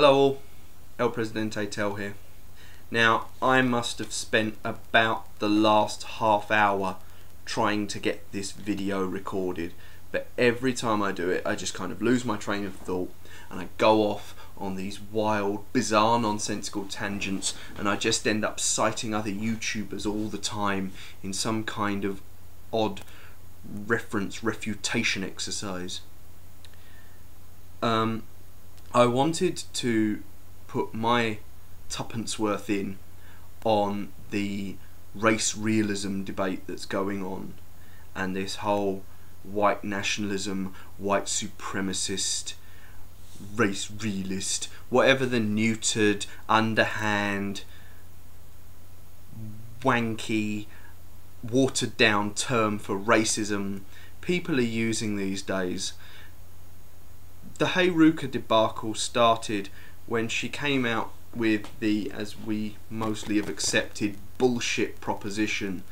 Hello all, El Presidente Tel here. Now, I must have spent about the last half hour trying to get this video recorded, but every time I do it I just kind of lose my train of thought and I go off on these wild, bizarre, nonsensical tangents, and I just end up citing other YouTubers all the time in some kind of odd refutation exercise. I wanted to put my tuppence worth in on the race realism debate that's going on, and this whole white nationalism, white supremacist, race realist, whatever the neutered, underhand, wanky, watered down term for racism people are using these days. The HeyRuka debacle started when she came out with the, as we mostly have accepted, bullshit proposition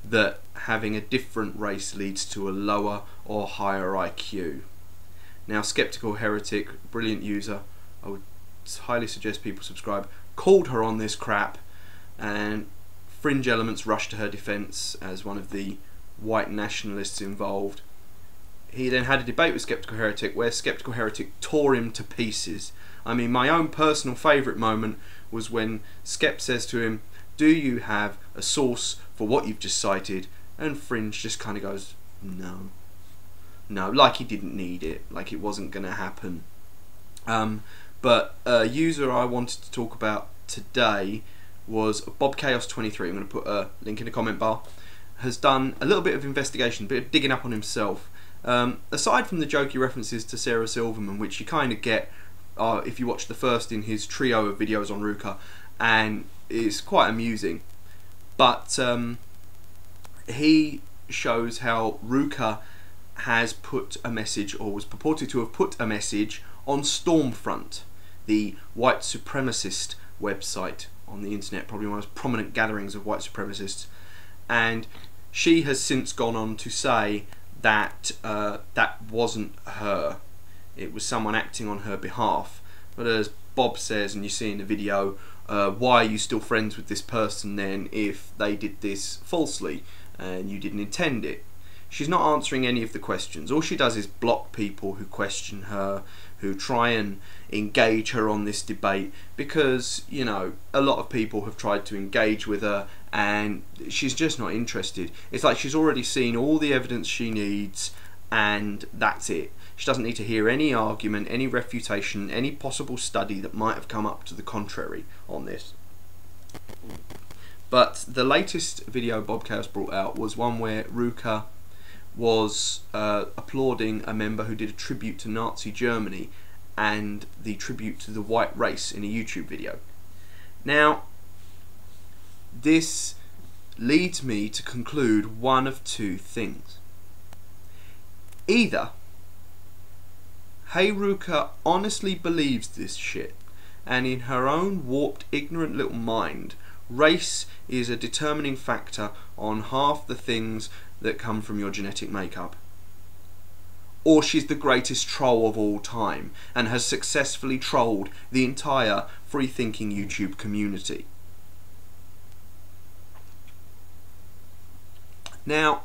that having a different race leads to a lower or higher IQ. Now, Skeptical Heretic, brilliant user, I would highly suggest people subscribe, called her on this crap, and Fringe Elements rushed to her defence as one of the white nationalists involved. He then had a debate with Skeptical Heretic where Skeptical Heretic tore him to pieces. I mean, my own personal favourite moment was when Skep says to him, "Do you have a source for what you've just cited?" And Fringe just kind of goes, "No." No, like he didn't need it, like it wasn't going to happen. But a user I wanted to talk about today was BobChaos23. I'm going to put a link in the comment bar. Has done a little bit of investigation, a bit of digging up on himself. Aside from the jokey references to Sarah Silverman, which you kind of get if you watch the first in his trio of videos on RaceRealists, and it's quite amusing, but he shows how RaceRuka has put a message, or was purported to have put a message, on Stormfront, the white supremacist website on the internet, probably one of the most prominent gatherings of white supremacists, and she has since gone on to say that that wasn't her, it was someone acting on her behalf. But as Bob says, and you see in the video, why are you still friends with this person then if they did this falsely and you didn't intend it? She's not answering any of the questions. All she does is block people who question her, who try and engage her on this debate, because, you know, a lot of people have tried to engage with her and she's just not interested. It's like she's already seen all the evidence she needs and that's it. She doesn't need to hear any argument, any refutation, any possible study that might have come up to the contrary on this. But the latest video Bob Chaos brought out was one where RaceRealists was applauding a member who did a tribute to Nazi Germany and the tribute to the white race in a YouTube video. Now, this leads me to conclude one of two things. Either HeyRuka honestly believes this shit, and in her own warped, ignorant little mind, race is a determining factor on half the things that come from your genetic makeup, or she's the greatest troll of all time and has successfully trolled the entire free-thinking YouTube community. Now,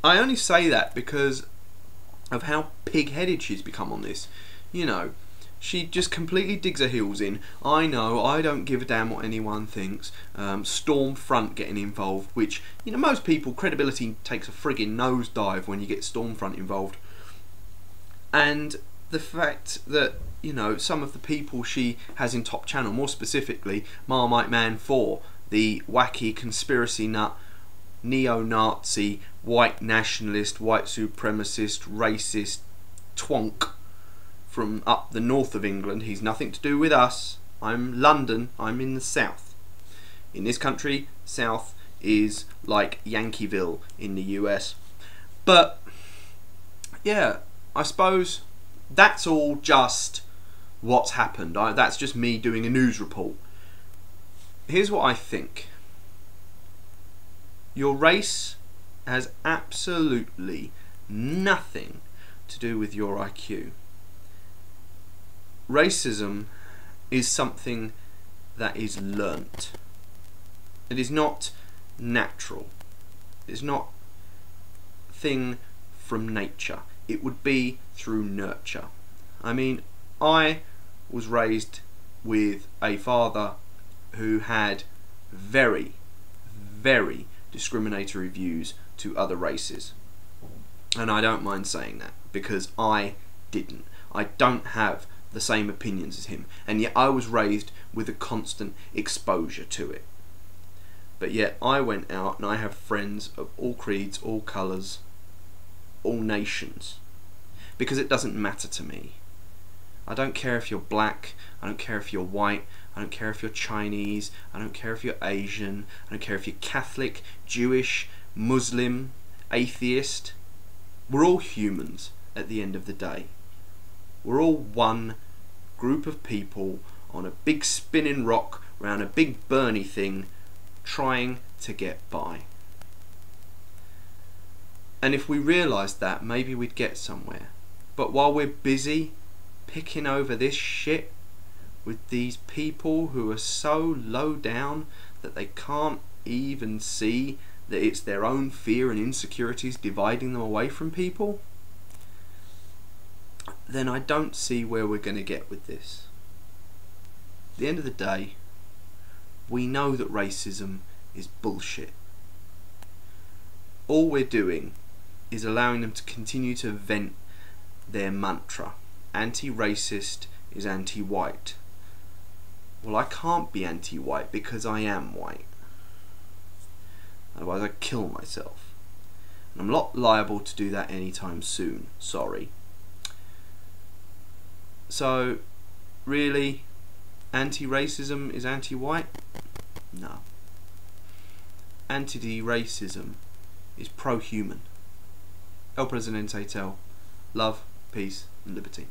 I only say that because of how pig-headed she's become on this. You know, she just completely digs her heels in. I know, I don't give a damn what anyone thinks. Stormfront getting involved, which, you know, most people, credibility takes a friggin' nosedive when you get Stormfront involved. And the fact that, you know, some of the people she has in top channel, more specifically Marmite Man 4, the wacky conspiracy nut, neo-Nazi, white nationalist, white supremacist, racist twonk from up the north of England. He's nothing to do with us. I'm London, I'm in the south. In this country, south is like Yankeeville in the US. But yeah, I suppose that's all just what's happened. That's just me doing a news report. Here's what I think. Your race has absolutely nothing to do with your IQ. racism is something that is learnt. It is not natural. It's not a thing from nature. It would be through nurture. I mean, I was raised with a father who had very, very discriminatory views to other races. And I don't mind saying that, because I didn't. I don't have the same opinions as him, and yet I was raised with a constant exposure to it. But yet I went out and I have friends of all creeds, all colours, all nations, because it doesn't matter to me. I don't care if you're black, I don't care if you're white, I don't care if you're Chinese, I don't care if you're Asian, I don't care if you're Catholic, Jewish, Muslim, atheist. We're all humans at the end of the day. We're all one group of people on a big spinning rock around a big burny thing trying to get by. And if we realised that, maybe we'd get somewhere. But while we're busy picking over this shit with these people who are so low down that they can't even see that it's their own fear and insecurities dividing them away from people, then I don't see where we're going to get with this. At the end of the day, we know that racism is bullshit. All we're doing is allowing them to continue to vent their mantra. Anti-racist is anti-white. Well, I can't be anti-white because I am white. Otherwise I'd kill myself. And I'm not liable to do that anytime soon. Sorry. So, really, anti-racism is anti-white? No. Anti-racism is pro-human. El Presidente Tel. Love, peace, and liberty.